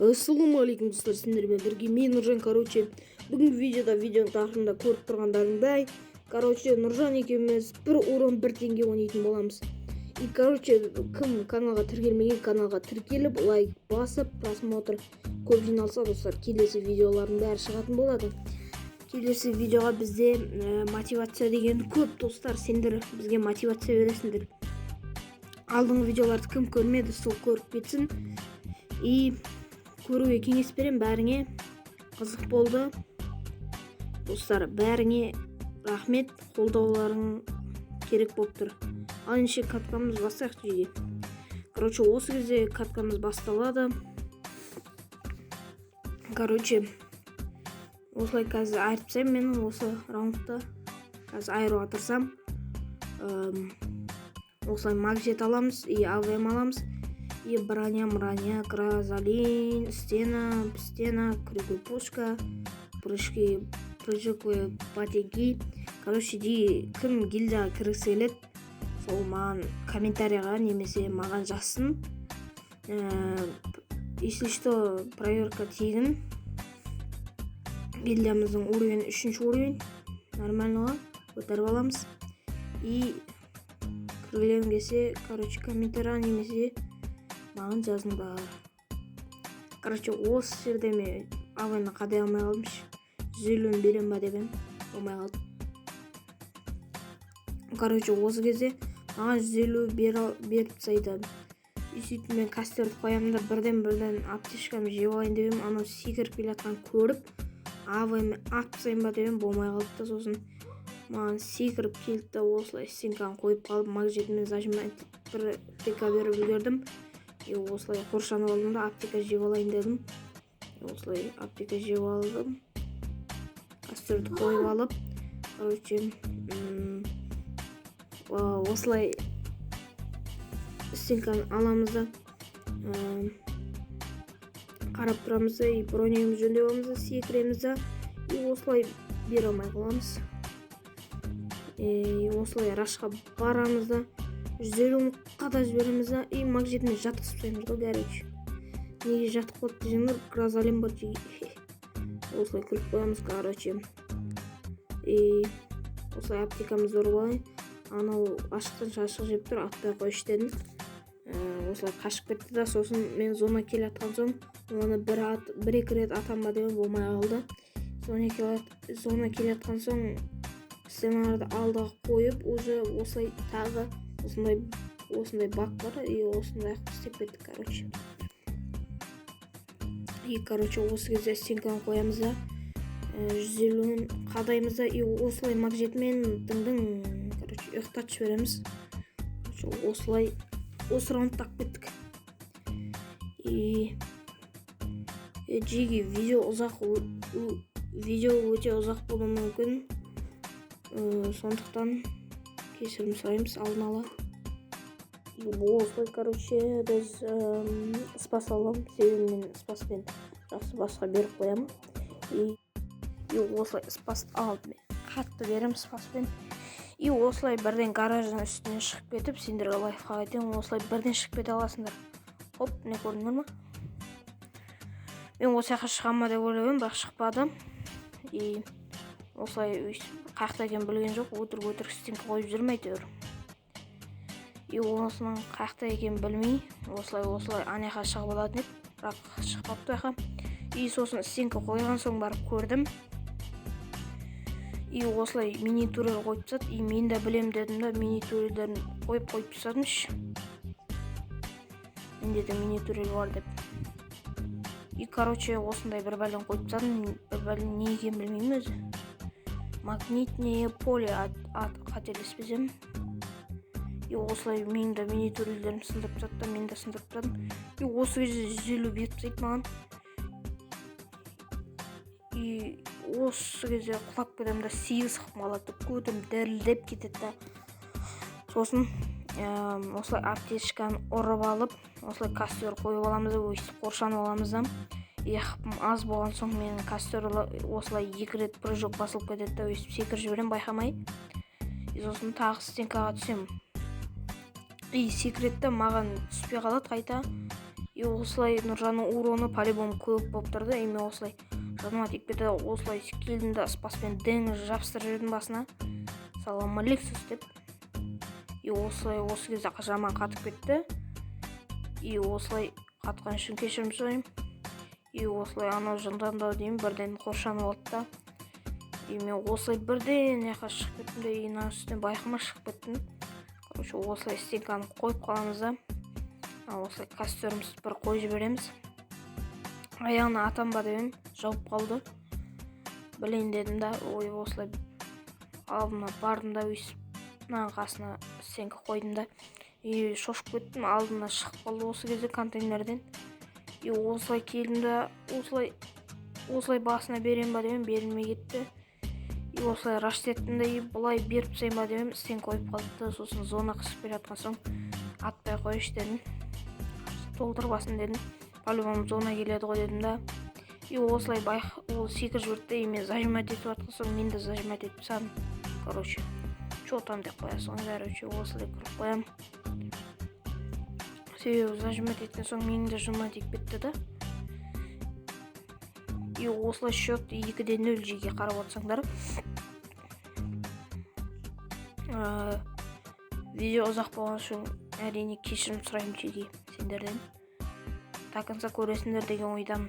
Ассалаумағалейкум достар, сендермен бірге мен Нұржан. Бүгінгі видеоның тақырыбында көріп тұрғандарыңдай, Нұржан екеуміз бір урон 1 теңге ойнайтын боламыз. Кім каналға тіркелмеген, каналға тіркеліп, лайк басып, просмотр көп жиналса достар, келесі видеолардың бәрі шығатын болады. Келесі видеоға бізде мотивация деген көп достар, сендер бізге мотивация бересіңдер. Алдыңғы видеоларды кім көрмеді, сол көріп кетсін. Көруге кеңес берем, бәріңе қызық болды достар, бәріңе рахмет, қолдауларың керек болып тұр. Ал ендеше каткамыз бастайық жеге. Осы кезде каткамыз басталады. Осылай қазір айырып тастаймын, мен осы раундта қазір айыруға тырысам. Осылай магжет аламыз, АВМ аламыз. Броня, Гразалин, стена, крюковая пушка, прыжковые ботинки. Кім гильдияға кіргісі келеді, сол маған комментарияға немесе маған жазсын. Если что, проверка тегін. Гильдиямыздың уровень 3-ші уровень. Нормальныға көтеріп аламыз. Кіргілерім келсе, комментарияға немесе маған жазыңдар. Осы жерде мен авайны қадай алмай қалдым. 150 берем ба деп болмай қалды. Осы кезде маған 150 беріп тастайды. Сөйтіп мен кастерді қоямын да бірден аптешкамды жеп алайын деп едім. Анау секіріп келе жатқан көріп, авайны атып тастайын ба деп болмай қалды. Сосын маған секіріп келді да осылай стенканы қойып қалып, магжетімен зажимать бір ТК беріп үлгердім. Осылай қоршанып алдым да аптека жеп алайын дедім. Осылай аптека жеп алдым. Кастерді қойып алып, осылай стенканы аламыз да қарап тұрамыз да, бронеміз жөндеп аламыз да, секіреміз да, осылай бере алмай қаламыз. Осылай рашқа барамыз да, 150 қада жібереміз да, магжетімен жатқызып тастаймыз да. Неге жатып қалды десеңдер, Гразалин бар жеге. Осылай күліп қоямыз. Осылай аптекамызды ұрып алайын. Анау ашықтан шашық жеп тұр, атпай қойшы дедім. Осылай қашып кетті да, сосын мен зона келе атқан соң, оны бір-екі рет атам ба деп болмай қалды. Зона келе атқан соң, стенарды алдыға қойып, осылай тағы осындай бак бар, осындай істеп кеттік. Осы кезде стенканы қоямыз да, 150-ін қадаймыз да, осылай магжетімен ұйықтатып жібереміз. Осылай осы раундта кеттік. Жеге видео өте ұзақ болуы мүмкін. Сондықтан кешірім сұраймыз алдын ала. Осылай, біз спас аламын. Себебі мен спаспен жақсы басқа беріп қоямын. Осылай спас алып, қатты берем спаспен. Осылай бірден гараждың үстіне шығып кетіп, сендерге лайфқа айтайын, осылай бірден шығып кете аласыңдар. Хоп, не көрдіңдер ма? Мен осы жаққа шығама деп ойлаймын, бірақ шықпадым. Осылай қақта екен білген жоқ, өтірік стенка қойып жүрмейді. Осының қақта екен білмей, осылай анаяқа шығып алатын еді, бірақ шықпапты яқа. Сосын стенка қойған соң барып көрдім. Осылай мини-турел қойып тастады. Мен де білем дедім да, мини-турелдерін қойып тастадымш. Менде де мини-турел бар деп. Осындай бір бәлен қойып тастадым. Бір бәлен не екен білмеймін өзі. Магнитное поле қателеспесем. Осылай мен де мини-турелдерін сындырып тастады, мен де сындырып тастадым. Осы кезде 150 беріп тастайды маған. Осы кезде құлап кетем да, 8 қып қалады, көтім дәрілдеп кетеді да. Сосын осылай аптешканы ұрып алып, осылай кастер қойып аламыз да, өйстіп қоршанып аламыз да. Қыпым аз болған соң менің кастер осылай 2 рет прыжок басылып кетеді да, өйстіп секір жіберем байқамай. Сосын тағы стенкаға түсем. Секретті маған түспей қалады қайта. И осылай Нұржанның уроны по-любому көп болып тұрды. Эми осылай жаныма тиіп кетті. Осылай келдім да спаспен дэң жабыстырып жібердім басына. Салам алейкум деп. И осылай осы кезде жаман қатып кетті. И осылай қатқан үшін кешірім сұраймын. И осылай анау жындандау деймін, бірден қоршанып алды да. И мен осылай бірден яққа шығып кеттім де, инаның үстінен байқамай шығып кеттім. Короче, осылай стенканы қойып қаламыз да. Осылай костерімізді бір қойып жібереміз. Аяғына атам ба деп жауып қалды. Білейін дедім да, ой осылай алдына бардым да, мынаның қасына стенка қойдым да. И шошып кеттім, алдына шығып қалды осы кезде контейнерден. И осылай келдім да, осылай басына берем ба деп берілмей кетті. И осылай рашт еттім да, и бұлай беріп тастайын ба деп стенка қойып қалды. Сосын зона қысып келе жатқан соң атпай қойшы дедім. Толтырбасын дедім. По-любому зона келеді ғой дедім да. И осылай ол секіріп жіберді, и мен зажимать етіп жатқан соң мен де зажимать етіп тастадым. Короче, что там деп қоясың, короче, осылай кіріп қоямын. Себебі зажимать еткен соң менің де жыныма тиіп кетті да. И осылай счет 2-0 жеге қарап отырсаңдар. Видео ұзақ болған үшін әрине кешірім сұраймын жеге сендерден. До конца көресіңдер деген ойдамын.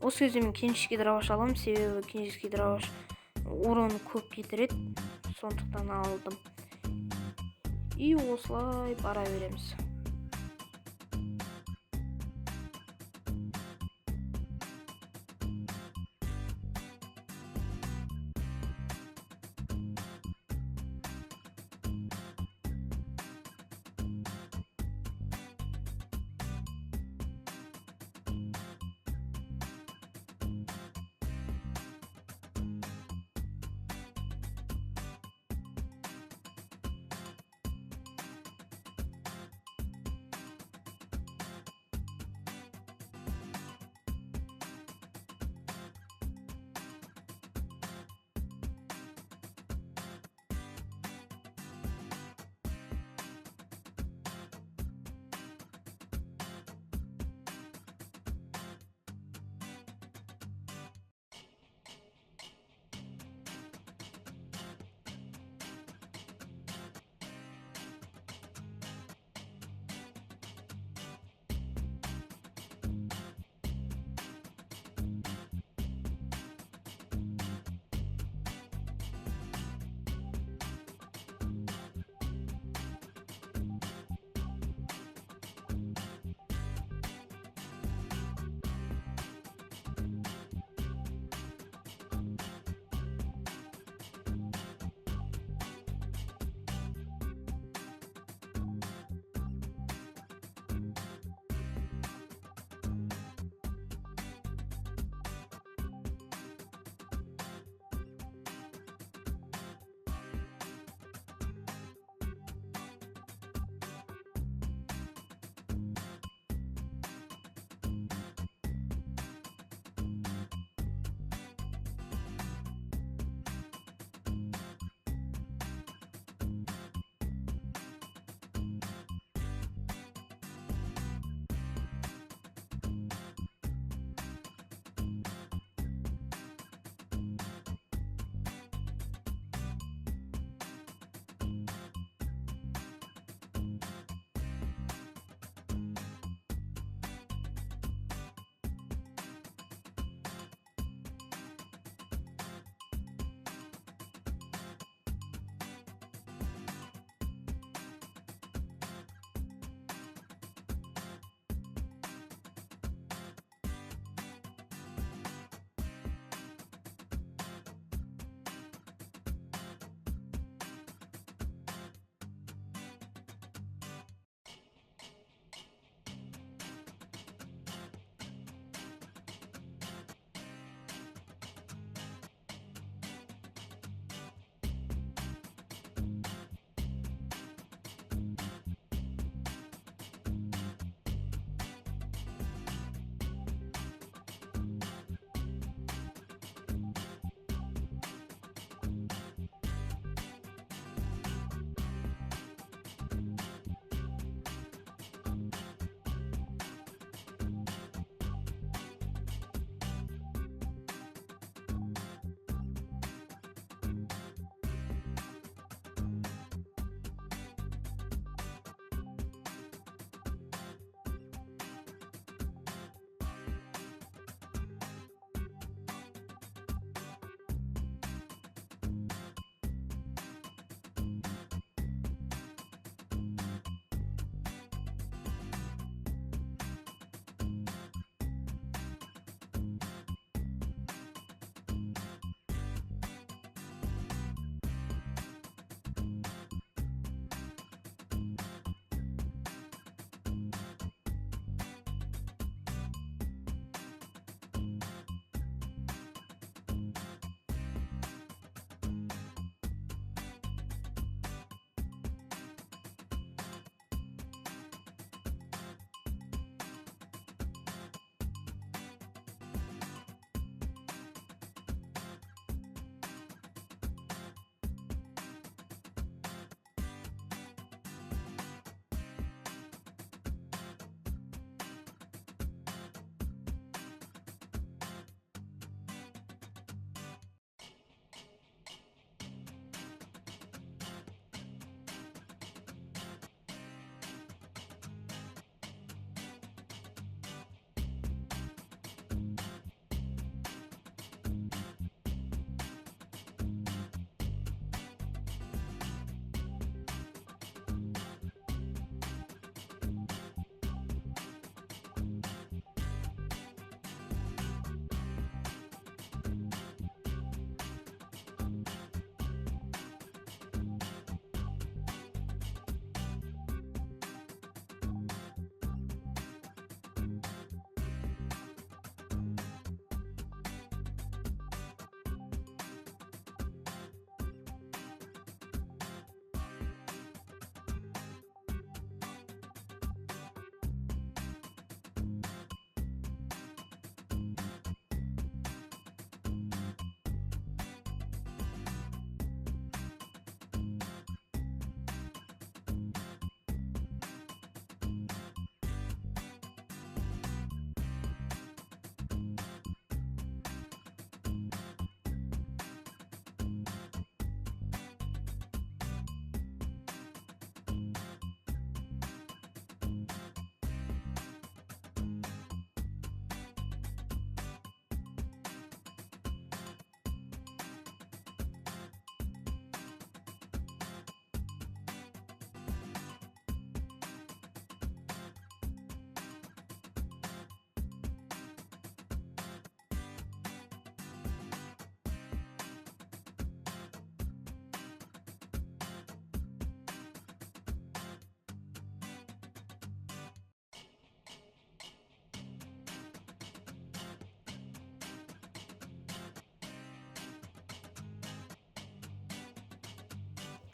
Осы кезде мен кинетический дробаш аламын, себебі кинетический дробаш уроны көп кетіреді. Сондықтан алдым. И осылай бара береміз.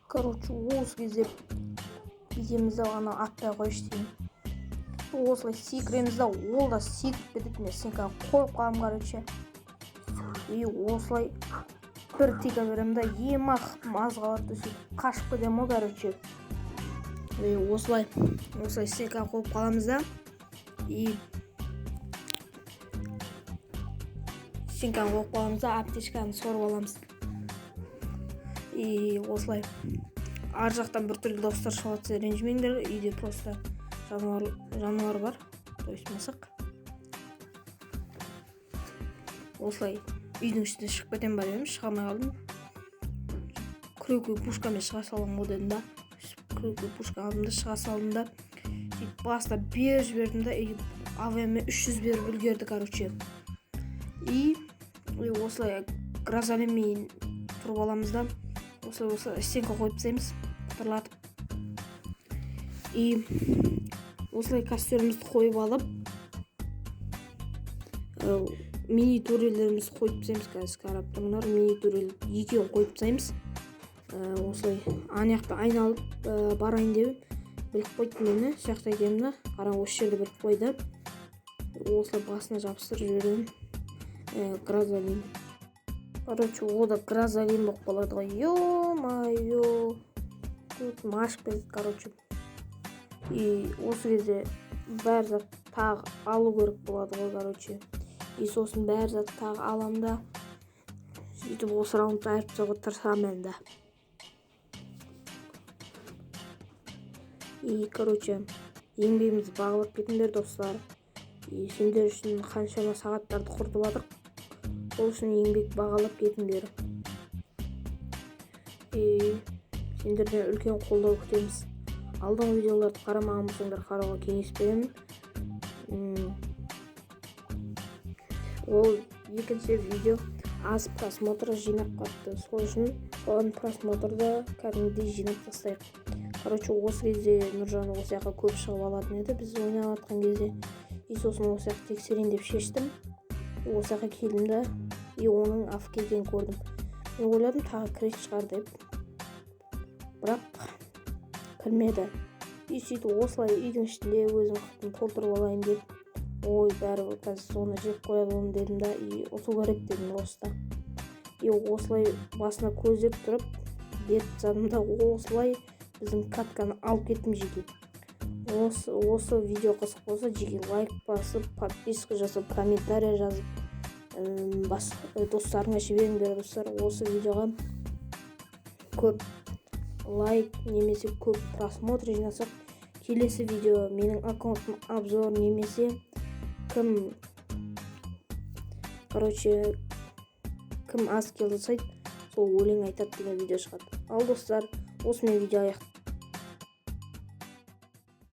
Короче, осы кезде видеомызды ана атпай қойшы деймін. Осылай секіреміз да, ол да секіп кетеді. Мен стенкаға қойып қаламын, короче. И осылай бір тига беремін да, емақ маз қалады, сөйтіп қашып кетемін, короче. И осылай стенкаға қойып қаламыз да, и стенкаға қойып қаламыз да, аптечканы сорып аламыз. И осылай ар жақтан біртүрлі достар шығып жатса ренжімеңдер, үйде просто жануар бар, то есть мысық. Осылай үйдің ішіне шығып кетем ба дедім, шыға алмай қалдым. Күрекөй пушкамен шыға салам ғой дедім да. Күрекөй пушка алдым да, шыға салдым да. Сөйтіп баста беріп жібердім да, АВМ 300 беріп үлгерді, короче. И осылай гразалеммен тұрып аламыз да, осылай стенка қойып тастаймыз, құтырлатып. И осылай костерімізді қойып алып, мини турелерімізді қойып тастаймыз. Қазір қарап тұрыңдар, мини турел екеуін қойып тастаймыз. Осылай аяқты айналып барайын деп біліп қойды мені, шақта екенмін да, қараң осы жерде біліп қойды. Осылай басына жабыстырып жіберемін гразалин. Короче, ол да гразалин болып қалады ғой. Ё-майо, тут машып кетеді, короче. И осы кезде бәр зат тағы алу керек болады ғой, короче. И сосын бәр зат тағы алам да, сөйтіп осы раундты айырып тастауға тырысамын енді. И короче, еңбегімізді бағалап кетіңдер, достар. И сендер үшін қаншама сағаттарды құртып жатырық. Ол үшін еңбек бағалап кетіңдер. И сендерден үлкен қолдау күтеміз. Алдыңғы видеоларды қарамаған болсаңдар, қарауға кеңес беремін. Ол екінші видео аз просмотр жинап қапты. Сол үшін оған просмотрды кәдімгідей жинап тастайық. Короче, осы кезде Нұржан осы жаққа көп шығып алатын еді, біз ойнап жатқан кезде. И сосын осы жаққа тексерейін деп шештім. Осы жаққа келдім да, и оның афк екенін көрдім. Мен ойладым, тағы кіретін шығар деп. Бірақ кірмеді. И сөйтіп осылай үйдің ішінде өзім қытын толтырып алайын деп, ой, бәрі қазір соны жеп қояды оны дедім да, и ұту керек дедім осыда. И осылай басына көздеп тұрып, бет жадымда осылай біздің катканы алып кеттім жеке. Осы видео қызық болса, жеке лайк басып, подписка жасап, комментарий жазып, достарыңа жіберіңдер, достар. Осы видеоға көп лайк немесе көп просмотр жинасақ, келесі видео менің аккаунтым обзор немесе кім аз келді сайт, сол өлең айтады деген видео шығады. Ал достар, осымен видео аяқтаймын.